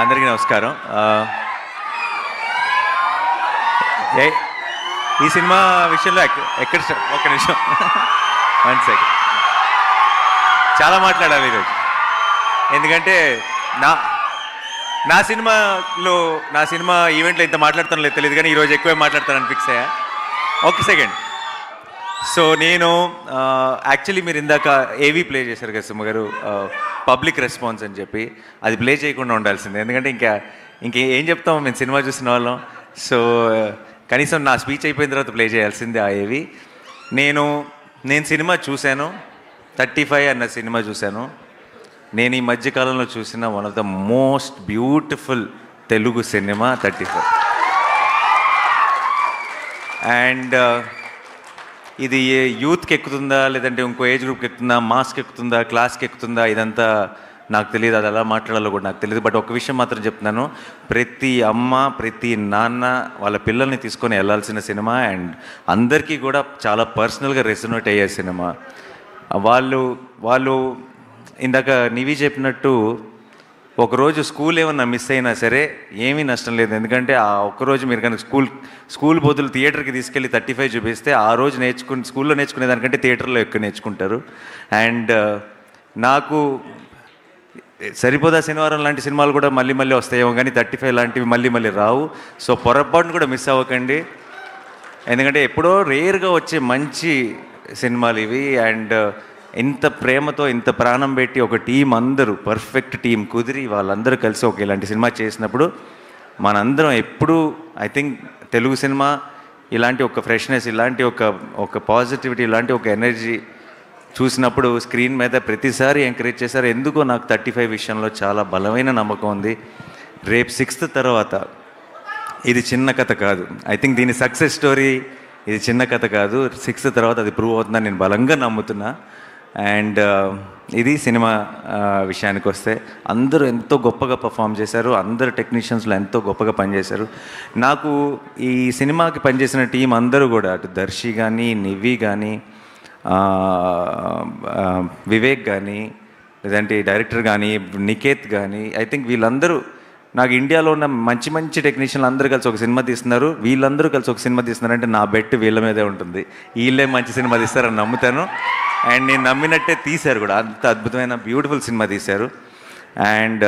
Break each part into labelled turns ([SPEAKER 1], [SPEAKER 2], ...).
[SPEAKER 1] అందరికీ నమస్కారం. ఈ సినిమా విషయంలో ఎక్కడ ఒక్క నిమిషం, 1 సెకండ్. చాలా మాట్లాడాలి ఈరోజు, ఎందుకంటే నా సినిమా ఈవెంట్లో ఇంత మాట్లాడతాను లేదు తెలియదు, కానీ ఈరోజు ఎక్కువే మాట్లాడతానని ఫిక్స్ అయ్యా. ఒక సెకండ్. సో నేను యాక్చువల్లీ మీరు ఇందాక ఏవీ ప్లే చేశారు కదా సుమ గారు, పబ్లిక్ రెస్పాన్స్ అని చెప్పి, అది ప్లే చేయకుండా ఉండాల్సిందే. ఎందుకంటే ఇంకేం చెప్తాము మేము సినిమా చూసిన వాళ్ళం. సో కనీసం నా స్పీచ్ అయిపోయిన తర్వాత ప్లే చేయాల్సిందే ఆ ఏవి. నేను సినిమా చూశాను, 35 అన్న సినిమా చూశాను. నేను ఈ మధ్యకాలంలో చూసిన one of the most beautiful Telugu cinema 35. And ఇది యూత్కి ఎక్కుతుందా, లేదంటే ఇంకో ఏజ్ గ్రూప్కి ఎక్కుతుందా, మాస్కి ఎక్కుతుందా, క్లాస్కి ఎక్కుతుందా, ఇదంతా నాకు తెలియదు, అది ఎలా మాట్లాడాలో కూడా నాకు తెలియదు. బట్ ఒక విషయం మాత్రం చెప్తున్నాను, ప్రతి అమ్మ ప్రతి నాన్న వాళ్ళ పిల్లల్ని తీసుకొని వెళ్ళాల్సిన సినిమా. అండ్ అందరికీ కూడా చాలా పర్సనల్గా రెసొనేట్ అయ్యే సినిమా. వాళ్ళు ఇందాక నివి చెప్పినట్టు, ఒకరోజు స్కూల్ ఏమన్నా మిస్ అయినా సరే ఏమీ నష్టం లేదు. ఎందుకంటే ఆ ఒక్కరోజు మీరు కనుక స్కూల్ బదులు థియేటర్కి తీసుకెళ్ళి 35 చూపిస్తే ఆ రోజు స్కూల్లో నేర్చుకునే దానికంటే థియేటర్లో ఎక్కువ నేర్చుకుంటారు. అండ్ నాకు సరిపోదా శనివారం లాంటి సినిమాలు కూడా మళ్ళీ వస్తాయేమో, కానీ 35 లాంటివి మళ్ళీ రావు. సో పొరపాటును కూడా మిస్ అవ్వకండి, ఎందుకంటే ఎప్పుడో రేర్గా వచ్చే మంచి సినిమాలు ఇవి. అండ్ ఇంత ప్రేమతో ఇంత ప్రాణం పెట్టి ఒక టీం, అందరూ పర్ఫెక్ట్ టీం కుదిరి వాళ్ళందరూ కలిసి ఒక ఇలాంటి సినిమా చేసినప్పుడు మనందరం ఎప్పుడూ ఐ థింక్ తెలుగు సినిమా ఇలాంటి ఒక ఫ్రెష్నెస్, ఇలాంటి ఒక పాజిటివిటీ, ఇలాంటి ఒక ఎనర్జీ చూసినప్పుడు స్క్రీన్ మీద ప్రతిసారి ఎంకరేజ్ చేశారు. ఎందుకో నాకు 35 విషయంలో చాలా బలమైన నమ్మకం ఉంది. రేపు 6th తర్వాత ఇది చిన్న కథ కాదు. ఐ థింక్ దీని సక్సెస్ స్టోరీ ఇది చిన్న కథ కాదు. 6th తర్వాత అది ప్రూవ్ అవుతుందని నేను బలంగా నమ్ముతున్నా. అండ్ ఇది సినిమా విషయానికి వస్తే అందరూ ఎంతో గొప్పగా పర్ఫామ్ చేశారు, అందరు టెక్నీషియన్స్లో ఎంతో గొప్పగా పనిచేశారు. నాకు ఈ సినిమాకి పనిచేసిన టీం అందరూ కూడా, అటు దర్శి కానీ, నివి కానీ, వివేక్ కానీ, లేదంటే డైరెక్టర్ కానీ, నికేత్ కానీ, ఐ థింక్ వీళ్ళందరూ నాకు ఇండియాలో ఉన్న మంచి టెక్నీషియన్లు అందరూ కలిసి ఒక సినిమా తీస్తున్నారు. వీళ్ళందరూ కలిసి ఒక సినిమా తీస్తున్నారంటే నా బెట్ వీళ్ళ మీదే ఉంటుంది. వీళ్ళే మంచి సినిమా తీస్తారని నమ్ముతాను. అండ్ నేను నమ్మినట్టే తీశారు కూడా, అంత అద్భుతమైన బ్యూటిఫుల్ సినిమా తీశారు. అండ్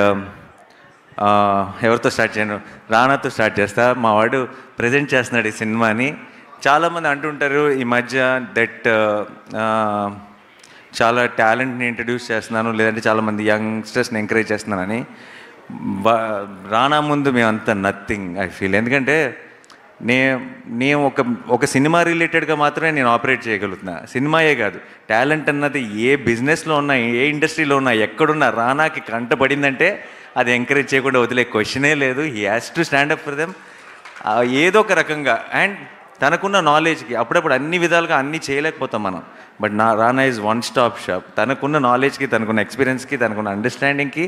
[SPEAKER 1] ఎవరితో స్టార్ట్ చేయను, రానాతో స్టార్ట్ చేస్తా. మా వాడు ప్రజెంట్ చేస్తున్నాడు ఈ సినిమాని. చాలామంది అంటుంటారు ఈ మధ్య దట్ చాలా టాలెంట్ని ఇంట్రడ్యూస్ చేస్తున్నాను, లేదంటే చాలామంది యంగ్స్టర్స్ని ఎంకరేజ్ చేస్తున్నానని. రానా ముందు మేమంతా నథింగ్ ఐ ఫీల్. ఎందుకంటే నేను ఒక సినిమా రిలేటెడ్గా మాత్రమే నేను ఆపరేట్ చేయగలుగుతున్నా. సినిమాయే కాదు, టాలెంట్ అన్నది ఏ బిజినెస్లో ఉన్నా, ఏ ఇండస్ట్రీలో ఉన్నా, ఎక్కడున్నా రానాకి కంటపడిందంటే అది ఎంకరేజ్ చేయకుండా వదిలే క్వశ్చనే లేదు. He has to stand up for them ఏదో ఒక రకంగా. అండ్ తనకున్న నాలెడ్జ్కి అప్పుడప్పుడు అన్ని విధాలుగా అన్నీ చేయలేకపోతాం మనం, but Rana is one stop shop. తనకున్న నాలెడ్జ్కి, తనకున్న ఎక్స్పీరియన్స్కి, తనకున్న అండర్స్టాండింగ్కి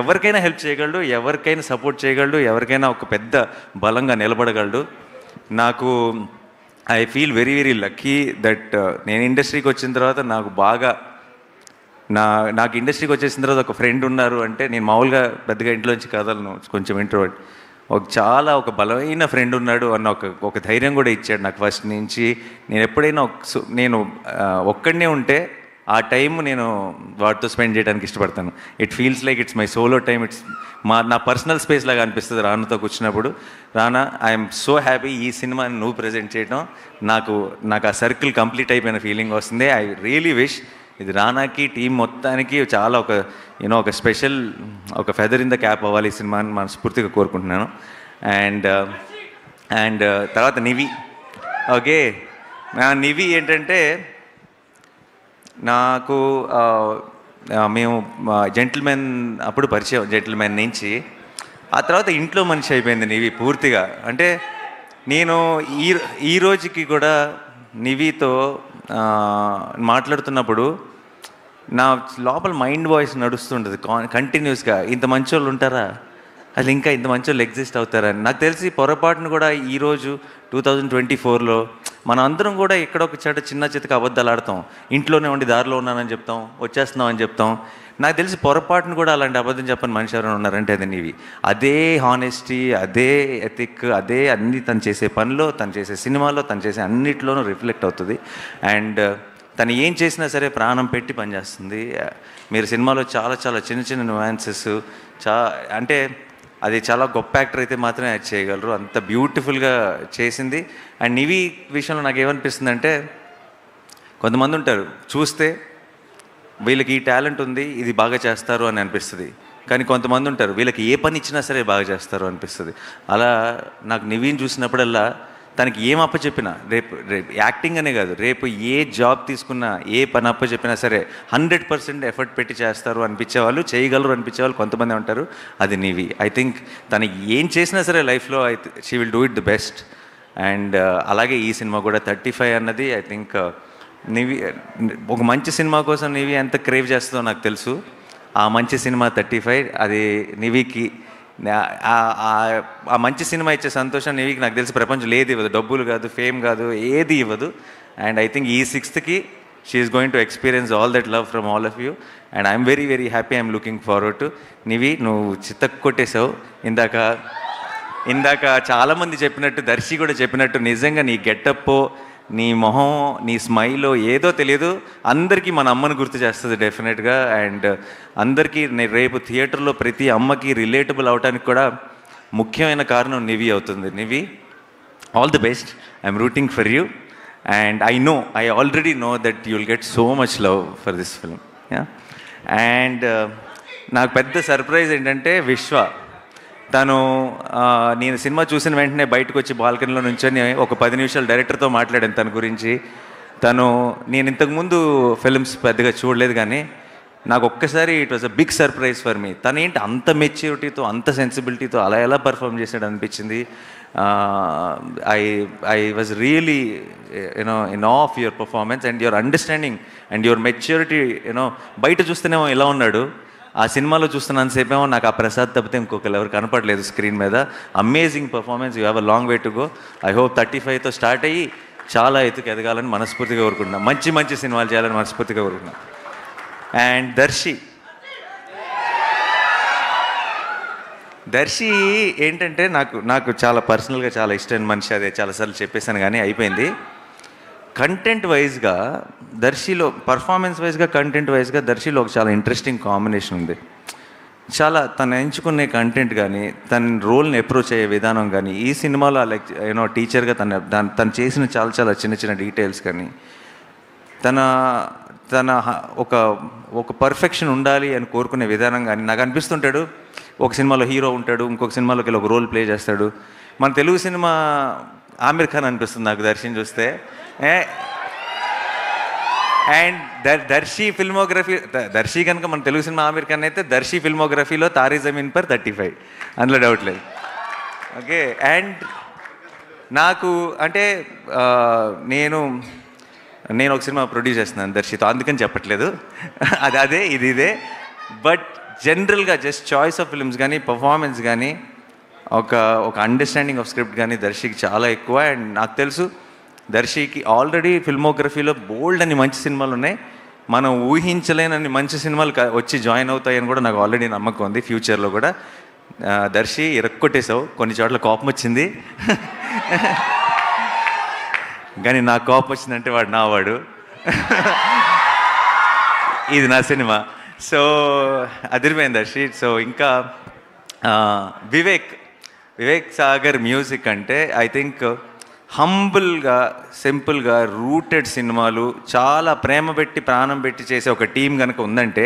[SPEAKER 1] ఎవరికైనా హెల్ప్ చేయగలడు, ఎవరికైనా సపోర్ట్ చేయగలడు, ఎవరికైనా ఒక పెద్ద బలంగా నిలబడగలడు. నాకు I feel very lucky that నేను ఇండస్ట్రీకి వచ్చిన తర్వాత నాకు ఇండస్ట్రీకి వచ్చేసిన తర్వాత ఒక ఫ్రెండ్ ఉన్నారు. అంటే నేను మామూలుగా పెద్దగా ఇంట్లోంచి కదలను, కొంచెం ఇంట్రోవర్ట్. ఒక బలమైన ఫ్రెండ్ ఉన్నాడు అన్న ఒక ధైర్యం కూడా ఇచ్చాడు నాకు ఫస్ట్ నుంచి. నేను ఎప్పుడైనా నేను ఒక్కడనే ఉంటే ఆ టైం నేను వాటితో స్పెండ్ చేయడానికి ఇష్టపడతాను. It feels like it's my solo time, నా పర్సనల్ స్పేస్ లాగా అనిపిస్తుంది రానాతో కూర్చున్నప్పుడు. రానా, ఐఎమ్ సో హ్యాపీ ఈ సినిమాని నువ్వు ప్రజెంట్ చేయడం. నాకు ఆ సర్కిల్ కంప్లీట్ అయిపోయిన ఫీలింగ్ వస్తుంది. ఐ రియలీ విష్ ఇది రానాకి, టీం మొత్తానికి చాలా ఒక స్పెషల్, ఒక ఫెదర్ ఇన్ ద క్యాప్ అవ్వాలి ఈ సినిమాని మనస్ఫూర్తిగా కోరుకుంటున్నాను. అండ్ తర్వాత నివి. ఓకే, నివి ఏంటంటే నాకు మేము జెంటిల్మెన్ అప్పుడు పరిచయం, జెంటిల్మెన్ నుంచి. ఆ తర్వాత ఇంట్లో మనిషి అయిపోయింది నివి పూర్తిగా. అంటే నేను ఈ రోజుకి కూడా నివితో మాట్లాడుతున్నప్పుడు నా లోపల మైండ్ వాయిస్ నడుస్తుంటుంది కంటిన్యూస్గా. ఇంత మంచి వాళ్ళు ఉంటారా, అసలు ఇంకా ఇంత మంచి వాళ్ళు ఎగ్జిస్ట్ అవుతారని నాకు తెలిసి పొరపాటును కూడా ఈరోజు 2024లో మనం అందరం కూడా ఎక్కడో ఒక చోట చిన్న చితక అబద్ధాలు ఆడతాం. ఇంట్లోనే ఉండి దారిలో ఉన్నానని చెప్తాం, వచ్చేస్తున్నాం అని చెప్తాం. నాకు తెలిసి పొరపాటును కూడా అలాంటి అబద్ధం చెప్పని మనిషి ఎవరైనా ఉన్నారంటే అది నీవి. అదే హానెస్టీ, అదే ఎథిక్, అదే అన్నీ తను చేసే పనిలో, తను చేసే సినిమాలో, తను చేసే అన్నిట్లోనూ రిఫ్లెక్ట్ అవుతుంది. అండ్ తను ఏం చేసినా సరే ప్రాణం పెట్టి పనిచేస్తుంది. మీరు సినిమాలో చాలా చాలా చిన్న చిన్న న్యూయాన్సెస్ అంటే అది చాలా గొప్ప యాక్టర్ అయితే మాత్రమే అది చేయగలరు. అంత బ్యూటిఫుల్గా చేసింది. అండ్ నివి విషయంలో నాకు ఏమనిపిస్తుంది అంటే, కొంతమంది ఉంటారు చూస్తే వీళ్ళకి ఈ టాలెంట్ ఉంది, ఇది బాగా చేస్తారు అని అనిపిస్తుంది. కానీ కొంతమంది ఉంటారు వీళ్ళకి ఏ పని ఇచ్చినా సరే బాగా చేస్తారు అనిపిస్తుంది. అలా నాకు నివిని చూసినప్పుడల్లా తనకి ఏం అప్పచెప్పినా, రేపు రేపు యాక్టింగ్ అనే కాదు, రేపు ఏ జాబ్ తీసుకున్నా, ఏ పని అప్పచెప్పినా సరే 100% ఎఫర్ట్ పెట్టి చేస్తారు అనిపించేవాళ్ళు, చేయగలరు అనిపించేవాళ్ళు కొంతమంది ఉంటారు. అది నివి. ఐ థింక్ తను ఏం చేసినా సరే లైఫ్లో she will do it the best. And అలాగే ఈ సినిమా కూడా 35 అన్నది ఐ థింక్ నివి ఒక మంచి సినిమా కోసం నివి ఎంత క్రేవ్ చేస్తుందో నాకు తెలుసు. ఆ మంచి సినిమా 35 అది నివికి ఆ మంచి సినిమా ఇచ్చే సంతోషం నివికి నాకు తెలిసి ప్రపంచంలో ఏది ఇవ్వదు. డబ్బులు కాదు, ఫేమ్ కాదు, ఏది ఇవ్వదు. అండ్ ఐ థింక్ ఈ 6th she's going to experience all that love from all of you. And I'm very very happy. I'm looking forward to. Nivi, నువ్వు చిత్తకు కొట్టేశావు. ఇందాక చాలామంది చెప్పినట్టు, దర్శి కూడా చెప్పినట్టు, నిజంగా నీ గెటప్, నీ మొహం, నీ స్మైల్ ఏదో తెలియదు, అందరికీ మన అమ్మని గుర్తు చేస్తుంది డెఫినెట్గా. అండ్ అందరికీ రేపు థియేటర్లో ప్రతి అమ్మకి రిలేటబుల్ అవడానికి కూడా ముఖ్యమైన కారణం నివి అవుతుంది. Nivi, all the best. I'm rooting for you. And I already know that you will get so much love for this film. And నాకు పెద్ద సర్ప్రైజ్ ఏంటంటే విశ్వ. నేను సినిమా చూసిన వెంటనే బయటకు వచ్చి బాల్కనీలో నుంచొని ఒక 10 నిమిషాలు డైరెక్టర్తో మాట్లాడాను తన గురించి. నేను ఇంతకుముందు ఫిల్మ్స్ పెద్దగా చూడలేదు, కానీ నాకు ఒక్కసారి it was a big surprise for me. తనేంటి అంత మెచ్యూరిటీతో, అంత సెన్సిబిలిటీతో అలా ఎలా పర్ఫామ్ చేశాడు అనిపించింది. I was really in awe your performance and your understanding and your maturity. బయట చూస్తేనేమో ఇలా ఉన్నాడు, ఆ సినిమాలో చూస్తున్నంతసేపేమో నాకు ఆ ప్రసాద్ తప్పితే ఇంకొకరు ఎవరు కనపడలేదు స్క్రీన్ మీద. Amazing performance. You have a long way to go. I hope 35తో స్టార్ట్ అయ్యి చాలా ఎత్తుకు ఎదగాలని మనస్ఫూర్తిగా కోరుకుంటున్నాను. మంచి మంచి సినిమాలు చేయాలని మనస్ఫూర్తిగా కోరుకుంటున్నాను. అండ్ దర్శి ఏంటంటే నాకు చాలా పర్సనల్గా చాలా ఇష్టమైన మనిషి. అదే చాలాసార్లు చెప్పేశాను కానీ అయిపోయింది. కంటెంట్ వైజ్గా దర్శిలో, పర్ఫార్మెన్స్ వైజ్గా, కంటెంట్ వైజ్గా దర్శిలో ఒక చాలా ఇంట్రెస్టింగ్ కాంబినేషన్ ఉంది. చాలా తను ఎంచుకునే కంటెంట్ కానీ, తన రోల్ని అప్రోచ్ అయ్యే విధానం కానీ, ఈ సినిమాలో టీచర్గా తను చేసిన చాలా చాలా చిన్న చిన్న డీటెయిల్స్ కానీ, తన ఒక పర్ఫెక్షన్ ఉండాలి అని కోరుకునే విధానం కానీ, నాకు అనిపిస్తుంటాడు ఒక సినిమాలో హీరో ఉంటాడు, ఇంకొక సినిమాలోకి వెళ్ళి ఒక రోల్ ప్లే చేస్తాడు. మన తెలుగు సినిమా ఆమిర్ ఖాన్ అనిపిస్తుంది నాకు దర్శిని చూస్తే. అండ్ దర్శి కనుక మన తెలుగు సినిమా ఆమిర్ ఖాన్ అయితే, దర్శి ఫిల్మోగ్రఫీలో తారీ జమీన్ పర్ 35, అందులో డౌట్ లేదు. ఓకే. అండ్ నాకు అంటే నేను ఒక సినిమా ప్రొడ్యూస్ చేస్తున్నాను దర్శితో, అందుకని చెప్పట్లేదు. అదే ఇదే. బట్ జనరల్గా జస్ట్ చాయిస్ ఆఫ్ ఫిల్మ్స్ కానీ, పర్ఫార్మెన్స్ కానీ, ఒక అండర్స్టాండింగ్ ఆఫ్ స్క్రిప్ట్ కానీ దర్శికి చాలా ఎక్కువ. అండ్ నాకు తెలుసు దర్శికి ఆల్రెడీ ఫిల్మోగ్రఫీలో బోల్డ్ అని మంచి సినిమాలు ఉన్నాయి. మనం ఊహించలేనన్ని మంచి సినిమాలు వచ్చి జాయిన్ అవుతాయని కూడా నాకు ఆల్రెడీ నమ్మకం ఉంది. ఫ్యూచర్లో కూడా దర్శి ఇరక్కొట్టేశావు, కొన్ని చోట్ల కోపం వచ్చింది. కానీ నాకు కోపం వచ్చిందంటే వాడు నావాడు, ఇది నా సినిమా. సో అదిరిపోయింది దర్శి. సో ఇంకా వివేక్ సాగర్ మ్యూజిక్ అంటే ఐ థింక్ హంబుల్గా, సింపుల్గా రూటెడ్ సినిమాలు, చాలా ప్రేమ పెట్టి ప్రాణం పెట్టి చేసే ఒక టీం కనుక ఉందంటే,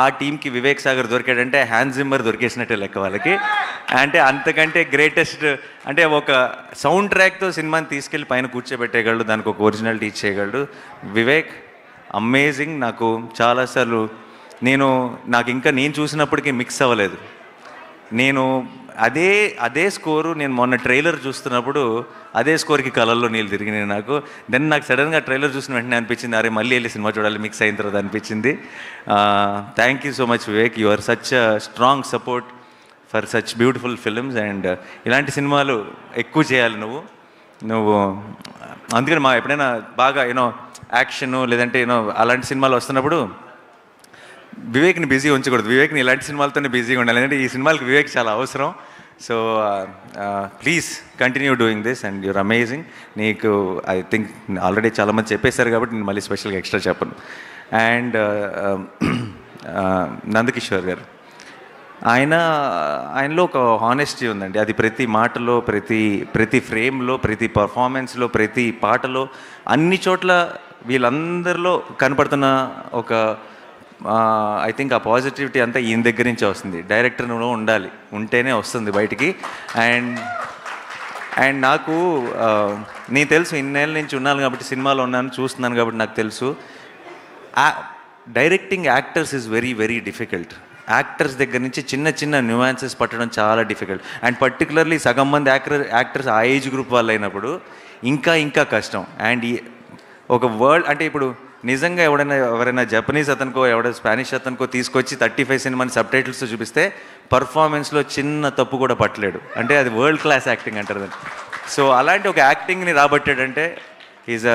[SPEAKER 1] ఆ టీంకి వివేక్ సాగర్ దొరికాడంటే హ్యాన్స్ జిమ్మర్ దొరికేసినట్టే లెక్క వాళ్ళకి. అంటే అంతకంటే గ్రేటెస్ట్, అంటే ఒక సౌండ్ ట్రాక్తో సినిమాని తీసుకెళ్ళి పైన కూర్చోబెట్టేయగలడు, దానికి ఒక ఒరిజినాలిటీ ఇచ్చేయగలడు వివేక్. అమేజింగ్. నాకు చాలాసార్లు నేను చూసినప్పటికీ మిక్స్ అవ్వలేదు. అదే స్కోరు నేను మొన్న ట్రైలర్ చూస్తున్నప్పుడు అదే స్కోర్కి కలర్లో నీళ్ళు తిరిగినాయి నాకు. నాకు సడన్గా ట్రైలర్ చూసిన వెంటనే అనిపించింది, అరే మళ్ళీ వెళ్ళి సినిమా చూడాలి మిక్స్ అయిన తర్వాత అనిపించింది. Thank you so much Vivek. You are such a strong support for such beautiful films. And ఇలాంటి సినిమాలు ఎక్కువ చేయాలి నువ్వు అందుకని మా ఎప్పుడైనా బాగా యాక్షన్ లేదంటే అలాంటి సినిమాలు వస్తున్నప్పుడు వివేక్ని బిజీ ఉంచకూడదు, వివేక్ని ఇలాంటి సినిమాలతోనే బిజీగా ఉండాలి, ఎందుకంటే ఈ సినిమాలకు వివేక్ చాలా అవసరం. So please continue doing this and you're amazing. నీకు ఐ థింక్ ఆల్రెడీ చాలామంది చెప్పేశారు కాబట్టి నేను మళ్ళీ స్పెషల్గా ఎక్స్ట్రా చెప్పను. అండ్ నందకిషోర్ గారు, ఆయనలో ఒక హానెస్టీ ఉందండి. అది ప్రతి మాటలో, ప్రతి ఫ్రేమ్లో, ప్రతి పర్ఫార్మెన్స్లో, ప్రతి పాటలో, అన్ని చోట్ల వీళ్ళందరిలో కనపడుతున్న ఒక ఐ థింక్ ఆ పాజిటివిటీ అంతా ఈయన దగ్గర నుంచే వస్తుంది. డైరెక్టర్లో ఉంటేనే వస్తుంది బయటికి. అండ్ నాకు నేను తెలుసు, ఇన్నేళ్ళ నుంచి ఉన్నాను కాబట్టి, సినిమాలో ఉన్నాను, చూస్తున్నాను కాబట్టి నాకు తెలుసు, directing actors is very very difficult. Actors దగ్గర నుంచి చిన్న చిన్న న్యూయాన్సెస్ పట్టడం చాలా డిఫికల్ట్. అండ్ పర్టికులర్లీ సగం మంది యాక్టర్స్ ఆ ఏజ్ గ్రూప్ వాళ్ళు అయినప్పుడు ఇంకా కష్టం. అండ్ ఒక వర్ల్డ్ అంటే ఇప్పుడు నిజంగా ఎవరైనా జపనీస్ అతనికో స్పానిష్ అతనికో తీసుకొచ్చి 35 సినిమాని సబ్ టైటిల్స్తో చూపిస్తే పర్ఫార్మెన్స్లో చిన్న తప్పు కూడా పట్టలేడు. అంటే అది వరల్డ్ క్లాస్ యాక్టింగ్ అంటారు దాన్ని. సో అలాంటి ఒక యాక్టింగ్ని రాబట్టాడంటే ఈజ్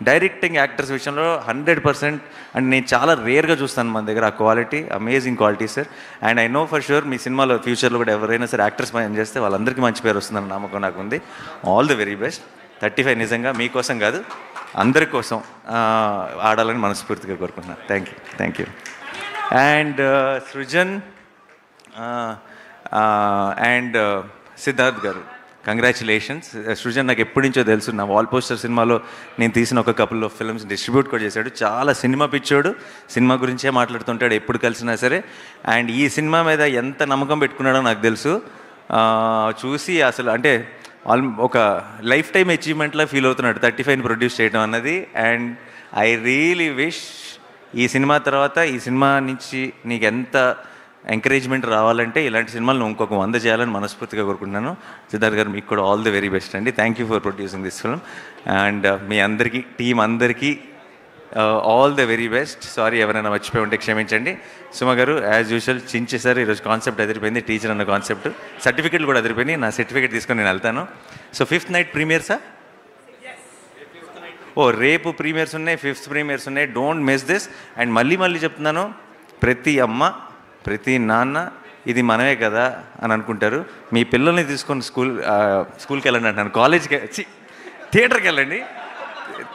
[SPEAKER 1] డైరెక్టింగ్ యాక్టర్స్ విషయంలో 100%. అండ్ నేను చాలా రేర్గా చూస్తాను మన దగ్గర ఆ quality, amazing quality sir. And I know for sure మీ సినిమాలో ఫ్యూచర్లో కూడా ఎవరైనా సరే యాక్టర్స్ పని చేస్తే వాళ్ళందరికీ మంచి పేరు వస్తుందని నమ్మకం నాకు ఉంది. All the very best. 35 నిజంగా మీకోసం కాదు, అందరి కోసం ఆడాలని మనస్ఫూర్తిగా కోరుకుంటున్నాను. Thank you. And Srujan and Siddharth గారు, కంగ్రాచులేషన్స్. సృజన్ నాకు ఎప్పటి నుంచో తెలుసు, నా వాల్ పోస్టర్ సినిమాలో నేను తీసిన ఒక కపుల్ ఆఫ్ ఫిల్మ్స్ డిస్ట్రిబ్యూట్ కూడా చేశాడు. చాలా సినిమా పిచ్చోడు, సినిమా గురించే మాట్లాడుతుంటాడు ఎప్పుడు కలిసినా సరే. అండ్ ఈ సినిమా మీద ఎంత నమ్మకం పెట్టుకున్నాడో నాకు తెలుసు. చూసి అసలు అంటే ఒక లైఫ్ టైం అచీవ్మెంట్లా ఫీల్ అవుతున్నాడు 35 ప్రొడ్యూస్ చేయడం అన్నది. అండ్ ఐ రియలీ విష్ ఈ సినిమా తర్వాత, ఈ సినిమా నుంచి నీకు ఎంత ఎంకరేజ్మెంట్ రావాలంటే ఇలాంటి సినిమాలు నువ్వు ఇంకొక 100 చేయాలని మనస్ఫూర్తిగా కోరుకుంటున్నాను. సిద్ధార్థ్ గారు, మీకు కూడా ఆల్ ది వెరీ బెస్ట్ అండి. Thank you for producing this film. And మీ అందరికీ, టీం అందరికీ all the very best. Sorry ఎవరైనా మర్చిపోయి ఉంటే క్షమించండి. సుమ గారు యాజ్ యూజువల్ చించేసారు. ఈరోజు కాన్సెప్ట్ అదిరిపోయింది, టీచర్ అన్న కాన్సెప్ట్. సర్టిఫికెట్లు కూడా అదిరిపోయినాయి. నా సర్టిఫికేట్ తీసుకొని నేను వెళ్తాను. సో 5th నైట్ ప్రీమియర్సా? రేపు ప్రీమియర్స్ ఉన్నాయి, 5th ప్రీమియర్స్ ఉన్నాయి. Don't miss this. అండ్ మళ్ళీ చెప్తున్నాను, ప్రతి అమ్మ, ప్రతి నాన్న ఇది మనమే కదా అని అనుకుంటారు. మీ పిల్లల్ని తీసుకొని స్కూల్కి వెళ్ళండి అంటున్నాను, కాలేజ్కి థియేటర్కి వెళ్ళండి.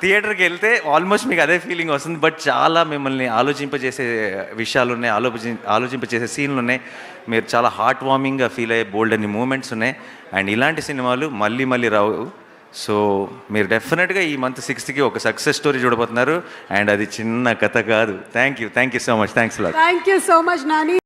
[SPEAKER 1] థియేటర్కి వెళ్తే ఆల్మోస్ట్ మీకు అదే ఫీలింగ్ వస్తుంది. బట్ చాలా మిమ్మల్ని ఆలోచింపజేసే విషయాలు ఉన్నాయి, ఆలోచింపజేసే సీన్లు ఉన్నాయి. మీరు చాలా హార్ట్ వార్మింగ్గా ఫీల్ అయ్యే బోల్డ్ అన్ని మూమెంట్స్ ఉన్నాయి. అండ్ ఇలాంటి సినిమాలు మళ్ళీ రావు. సో మీరు డెఫినెట్గా ఈ మంత్ 6th ఒక సక్సెస్ స్టోరీ చూడబోతున్నారు. అండ్ అది చిన్న కథ కాదు. Thank you so much. Thanks lot.
[SPEAKER 2] Thank you so much Nani.